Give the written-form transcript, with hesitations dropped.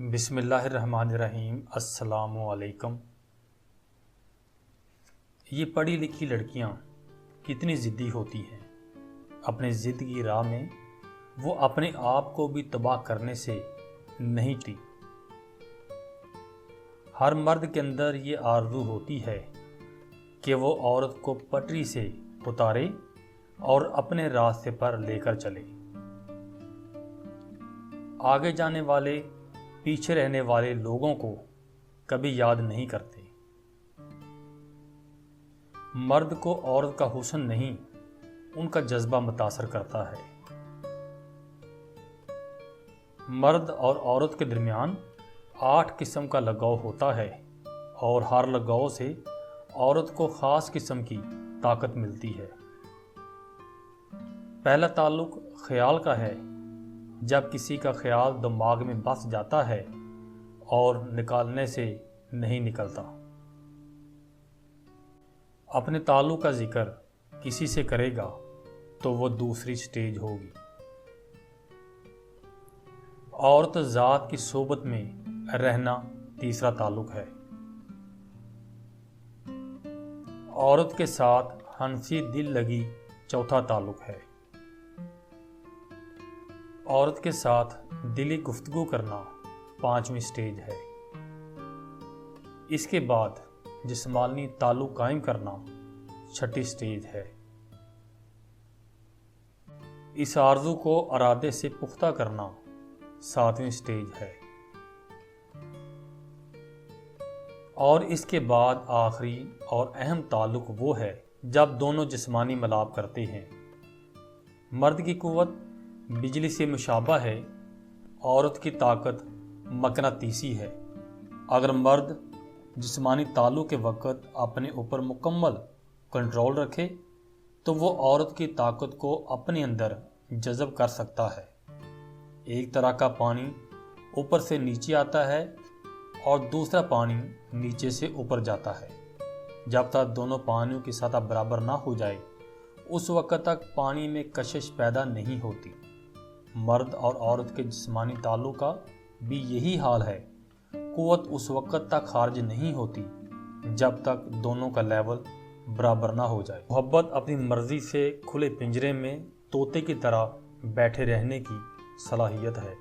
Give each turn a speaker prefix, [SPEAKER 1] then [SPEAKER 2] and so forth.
[SPEAKER 1] بسم اللہ الرحمن الرحیم۔ السلام علیکم۔ یہ پڑھی لکھی لڑکیاں کتنی ضدی ہوتی ہیں۔ اپنے ضد کی راہ میں وہ اپنے آپ کو بھی تباہ کرنے سے نہیں ٹی۔ ہر مرد کے اندر یہ آرزو ہوتی ہے کہ وہ عورت کو پٹری سے اتارے اور اپنے راستے پر لے کر چلے۔ آگے جانے والے پیچھے رہنے والے لوگوں کو کبھی یاد نہیں کرتے۔ مرد کو عورت کا حسن نہیں، ان کا جذبہ متاثر کرتا ہے۔ مرد اور عورت کے درمیان 8 قسم کا لگاؤ ہوتا ہے اور ہر لگاؤ سے عورت کو خاص قسم کی طاقت ملتی ہے۔ پہلا تعلق خیال کا ہے۔ جب کسی کا خیال دماغ میں بس جاتا ہے اور نکالنے سے نہیں نکلتا۔ اپنے تعلق کا ذکر کسی سے کرے گا تو وہ دوسری سٹیج ہوگی۔ عورت ذات کی صحبت میں رہنا تیسرا تعلق ہے۔ عورت کے ساتھ ہنسی دل لگی چوتھا تعلق ہے۔ عورت کے ساتھ دلی گفتگو کرنا 5ویں سٹیج ہے۔ اس کے بعد جسمانی تعلق قائم کرنا 6ٹھی سٹیج ہے۔ اس آرزو کو ارادے سے پختہ کرنا 7ویں سٹیج ہے۔ اور اس کے بعد آخری اور اہم تعلق وہ ہے جب دونوں جسمانی ملاپ کرتے ہیں۔ مرد کی قوت بجلی سے مشابہ ہے، عورت کی طاقت مقناطیسی ہے۔ اگر مرد جسمانی تعلق کے وقت اپنے اوپر مکمل کنٹرول رکھے تو وہ عورت کی طاقت کو اپنے اندر جذب کر سکتا ہے۔ ایک طرح کا پانی اوپر سے نیچے آتا ہے اور دوسرا پانی نیچے سے اوپر جاتا ہے۔ جب تک دونوں پانیوں کی سطح برابر نہ ہو جائے اس وقت تک پانی میں کشش پیدا نہیں ہوتی۔ مرد اور عورت کے جسمانی تعلق کا بھی یہی حال ہے۔ قوت اس وقت تک خارج نہیں ہوتی جب تک دونوں کا لیول برابر نہ ہو جائے۔ محبت اپنی مرضی سے کھلے پنجرے میں طوطے کی طرح بیٹھے رہنے کی صلاحیت ہے۔